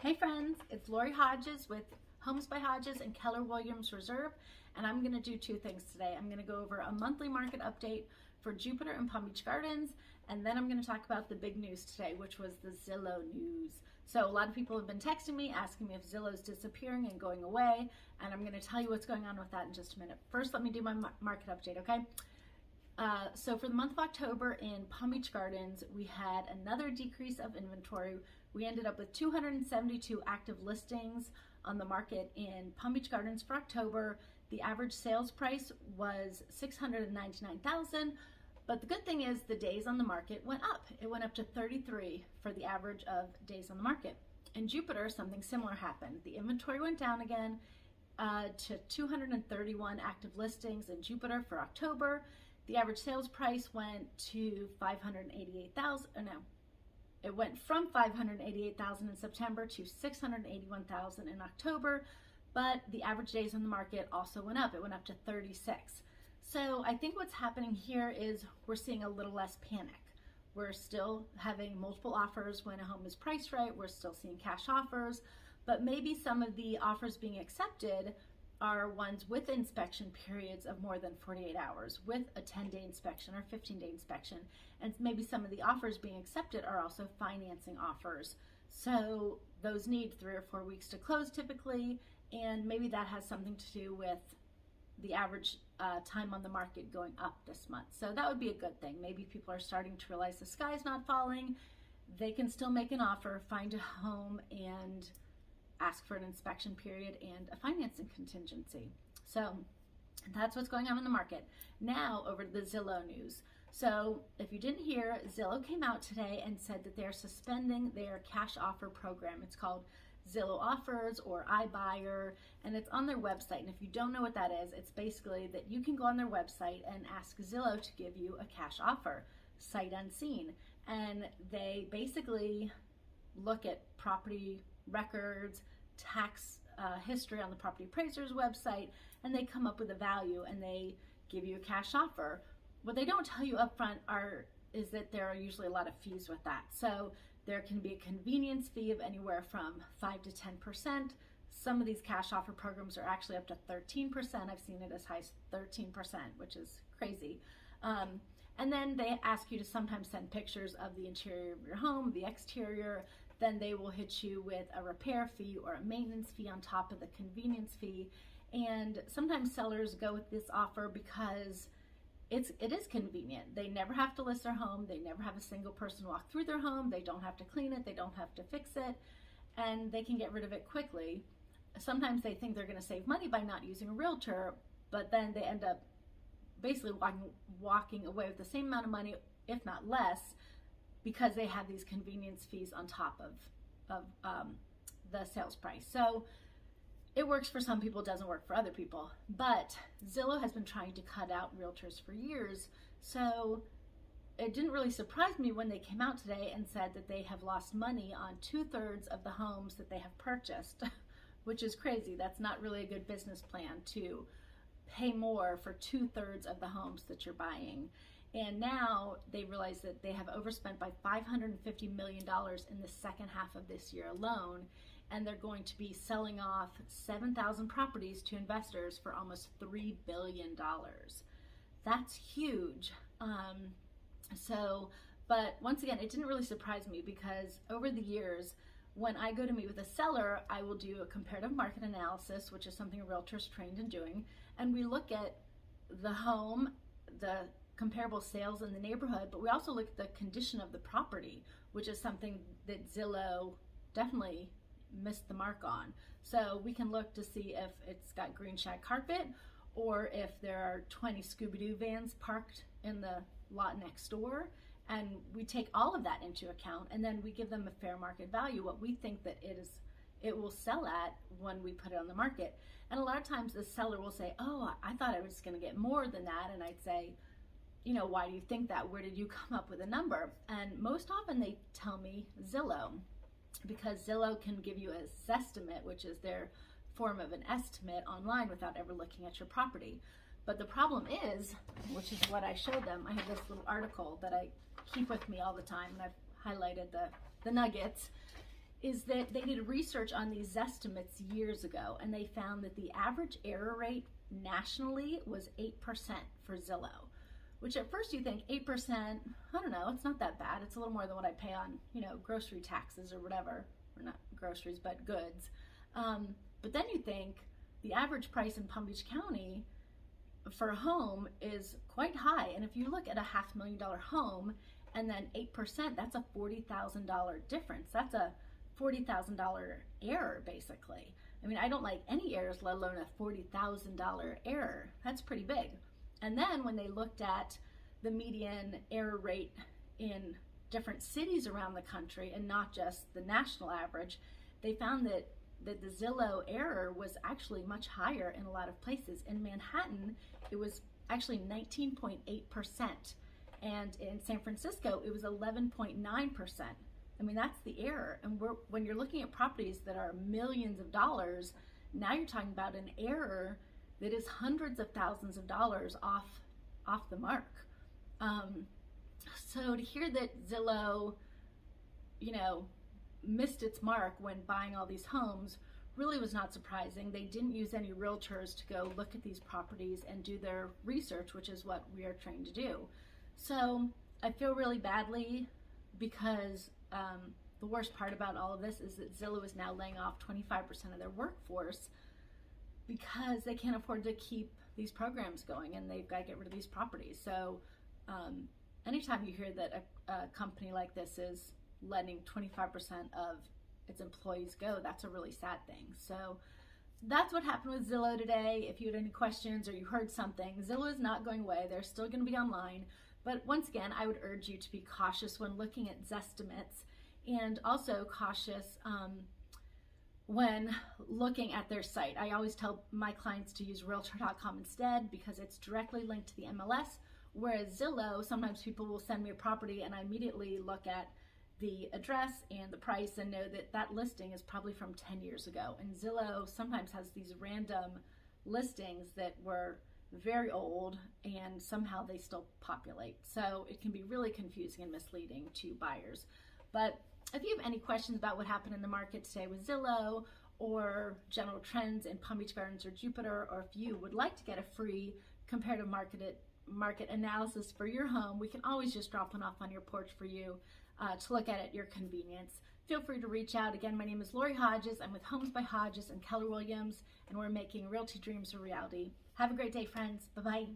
Hey friends, it's Laurie Hodges with Homes by Hodges and Keller Williams Reserve, and I'm going to do two things today. I'm going to go over a monthly market update for Jupiter and Palm Beach Gardens, and then I'm going to talk about the big news today, which was the Zillow news. So a lot of people have been texting me, asking me if Zillow's disappearing and going away, and I'm going to tell you what's going on with that in just a minute. First, let me do my market update, okay? So for the month of October in Palm Beach Gardens, we had another decrease of inventory. We ended up with 272 active listings on the market in Palm Beach Gardens for October. The average sales price was $699,000, but the good thing is the days on the market went up. It went up to 33 for the average of days on the market. In Jupiter, something similar happened. The inventory went down again to 231 active listings in Jupiter for October. The average sales price went to $588,000. No, it went from $588,000 in September to $681,000 in October, but the average days on the market also went up. It went up to 36. So I think what's happening here is we're seeing a little less panic. We're still having multiple offers when a home is priced right. We're still seeing cash offers, but maybe some of the offers being accepted are ones with inspection periods of more than 48 hours, with a 10-day inspection or 15-day inspection. And maybe some of the offers being accepted are also financing offers. So those need 3 or 4 weeks to close typically, and maybe that has something to do with the average time on the market going up this month. So that would be a good thing. Maybe people are starting to realize the sky's not falling. They can still make an offer, find a home, and ask for an inspection period and a financing contingency. So that's what's going on in the market. Now over to the Zillow news. So if you didn't hear, Zillow came out today and said that they're suspending their cash offer program. It's called Zillow Offers or iBuyer, and it's on their website. And if you don't know what that is, it's basically that you can go on their website and ask Zillow to give you a cash offer, sight unseen. And they basically look at property records, tax history on the property appraiser's website, and they come up with a value and they give you a cash offer. What they don't tell you up front is that there are usually a lot of fees with that. So there can be a convenience fee of anywhere from 5 to 10%. Some of these cash offer programs are actually up to 13%. I've seen it as high as 13%, which is crazy. And then they ask you to sometimes send pictures of the interior of your home, the exterior. Then they will hit you with a repair fee or a maintenance fee on top of the convenience fee. And sometimes sellers go with this offer because it is convenient. They never have to list their home. They never have a single person walk through their home. They don't have to clean it. They don't have to fix it. And they can get rid of it quickly. Sometimes they think they're going to save money by not using a realtor, but then they end up basically walking away with the same amount of money, if not less, because they have these convenience fees on top of the sales price. So it works for some people, doesn't work for other people. But Zillow has been trying to cut out realtors for years. So it didn't really surprise me when they came out today and said that they have lost money on 2/3 of the homes that they have purchased, which is crazy. That's not really a good business plan to pay more for 2/3 of the homes that you're buying. And now they realize that they have overspent by $550 million in the second half of this year alone, and they're going to be selling off 7,000 properties to investors for almost $3 billion. That's huge. But once again, it didn't really surprise me because over the years, when I go to meet with a seller, I will do a comparative market analysis, which is something a realtor is trained in doing, and we look at the home, the comparable sales in the neighborhood, but we also look at the condition of the property, which is something that Zillow definitely missed the mark on. So we can look to see if it's got green shag carpet or if there are 20 Scooby-Doo vans parked in the lot next door. And we take all of that into account, and then we give them a fair market value, what we think that it will sell at when we put it on the market. And a lot of times the seller will say, oh, I thought I was going to get more than that. And I'd say, you know, why do you think that? Where did you come up with a number? And most often they tell me Zillow, because Zillow can give you a Zestimate, which is their form of an estimate online without ever looking at your property. But the problem is, which is what I showed them, I have this little article that I keep with me all the time, and I've highlighted the nuggets, is that they did research on these estimates years ago, and they found that the average error rate nationally was 8% for Zillow, which at first you think 8%, I don't know, it's not that bad. It's a little more than what I pay on, grocery taxes or whatever, or not groceries, but goods. But then you think the average price in Palm Beach County for a home is quite high. And if you look at a $500,000 home and then 8%, that's a $40,000 difference. That's a $40,000 error, basically. I mean, I don't like any errors, let alone a $40,000 error. That's pretty big. And then when they looked at the median error rate in different cities around the country and not just the national average, they found that the Zillow error was actually much higher in a lot of places. In Manhattan, it was actually 19.8%. And in San Francisco, it was 11.9%. I mean, that's the error. And when you're looking at properties that are millions of dollars, now you're talking about an error that is hundreds of thousands of dollars off the mark. So to hear that Zillow, missed its mark when buying all these homes really was not surprising. They didn't use any realtors to go look at these properties and do their research, which is what we are trained to do. So I feel really badly because the worst part about all of this is that Zillow is now laying off 25% of their workforce because they can't afford to keep these programs going and they've got to get rid of these properties. So anytime you hear that a company like this is letting 25% of its employees go, that's a really sad thing. So that's what happened with Zillow today. If you had any questions or you heard something, Zillow is not going away. They're still going to be online. But once again, I would urge you to be cautious when looking at Zestimates, and also cautious when looking at their site. I always tell my clients to use realtor.com instead because it's directly linked to the MLS, whereas Zillow, sometimes people will send me a property and I immediately look at the address and the price and know that that listing is probably from 10 years ago. And Zillow sometimes has these random listings that were very old and somehow they still populate. So it can be really confusing and misleading to buyers. But if you have any questions about what happened in the market today with Zillow or general trends in Palm Beach Gardens or Jupiter, or if you would like to get a free comparative market analysis for your home, we can always just drop one off on your porch for you to look at your convenience. Feel free to reach out. Again, my name is Laurie Hodges. I'm with Homes by Hodges and Keller Williams, and we're making realty dreams a reality. Have a great day, friends. Bye-bye.